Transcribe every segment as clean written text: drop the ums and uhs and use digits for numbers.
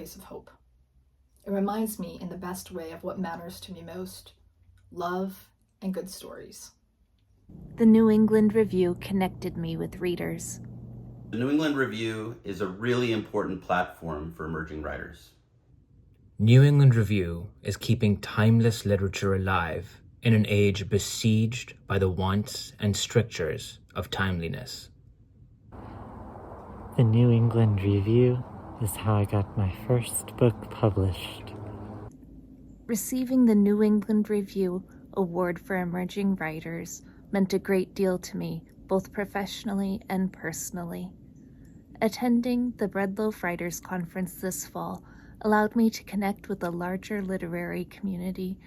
place of hope. It reminds me in the best way of what matters to me most: love and good stories. The New England Review connected me with readers. The New England Review is a really important platform for emerging writers. New England Review is keeping timeless literature alive in an age besieged by the wants and strictures of timeliness. The New England Review is how I got my first book published. Receiving the New England Review Award for Emerging Writers meant a great deal to me, both professionally and personally. Attending the Breadloaf Writers Conference this fall allowed me to connect with a larger literary community,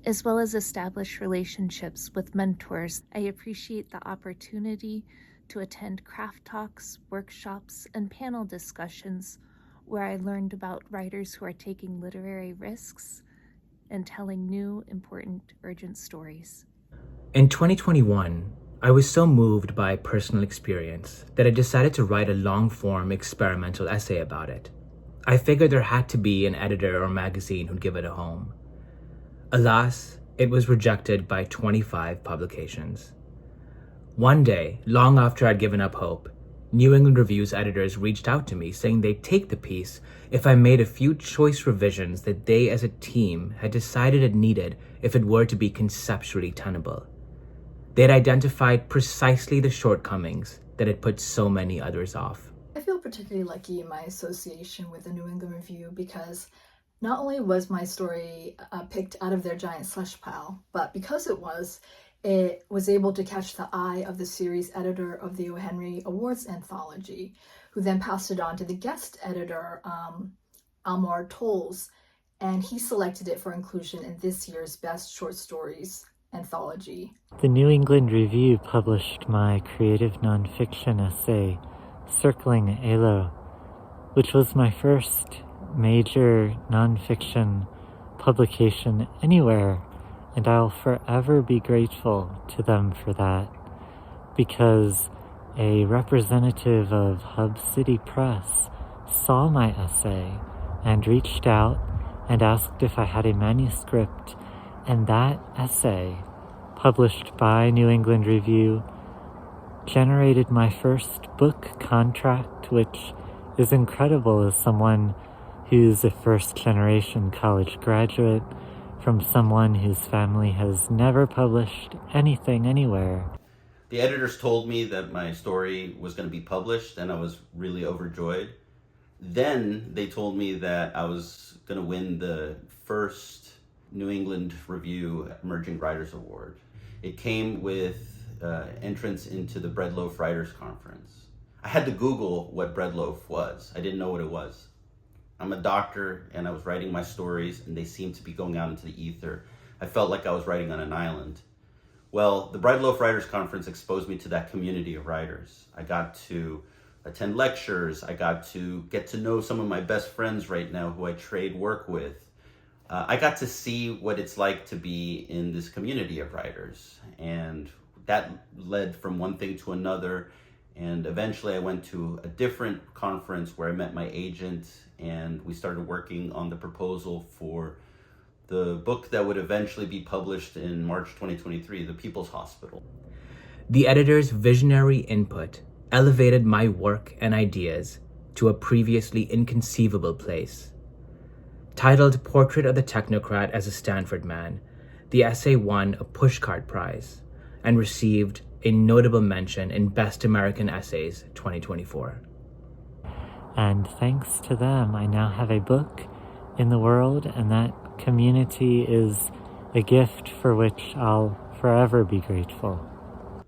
as well as establish relationships with mentors. I appreciate the opportunity to attend craft talks, workshops, and panel discussions where I learned about writers who are taking literary risks and telling new, important, urgent stories. In 2021, I was so moved by personal experience that I decided to write a long-form experimental essay about it. I figured there had to be an editor or magazine who'd give it a home. Alas, it was rejected by 25 publications. One day, long after I'd given up hope, New England Review's editors reached out to me saying they'd take the piece if I made a few choice revisions that they as a team had decided it needed if it were to be conceptually tenable. They'd identified precisely the shortcomings that had put so many others off. I feel particularly lucky in my association with the New England Review because not only was my story picked out of their giant slush pile, but because it was able to catch the eye of the series editor of the O. Henry Awards anthology, who then passed it on to the guest editor, Almar Tolles, and he selected it for inclusion in this year's Best Short Stories anthology. The New England Review published my creative nonfiction essay, Circling Alo, which was my first major nonfiction publication anywhere, and I'll forever be grateful to them for that, because a representative of Hub City Press saw my essay and reached out and asked if I had a manuscript, and that essay, published by New England Review, generated my first book contract, which is incredible as someone who's a first-generation college graduate from someone whose family has never published anything anywhere. The editors told me that my story was going to be published, and I was really overjoyed. Then they told me that I was going to win the first New England Review Emerging Writers Award. It came with entrance into the Breadloaf Writers Conference. I had to Google what Breadloaf was. I didn't know what it was. I'm a doctor, and I was writing my stories, and they seemed to be going out into the ether. I felt like I was writing on an island. Well, the Breadloaf Writers Conference exposed me to that community of writers. I got to attend lectures. I got to get to know some of my best friends right now who I trade work with. I got to see what it's like to be in this community of writers, and that led from one thing to another, and eventually I went to a different conference where I met my agent, and we started working on the proposal for the book that would eventually be published in March 2023, The People's Hospital. The editor's visionary input elevated my work and ideas to a previously inconceivable place. Titled Portrait of the Technocrat as a Stanford Man, the essay won a Pushcart Prize and received a notable mention in Best American Essays 2024. And thanks to them, I now have a book in the world, and that community is a gift for which I'll forever be grateful.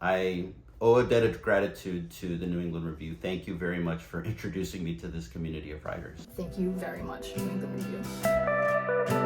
I owe a debt of gratitude to the New England Review. Thank you very much for introducing me to this community of writers. Thank you very much, New England Review.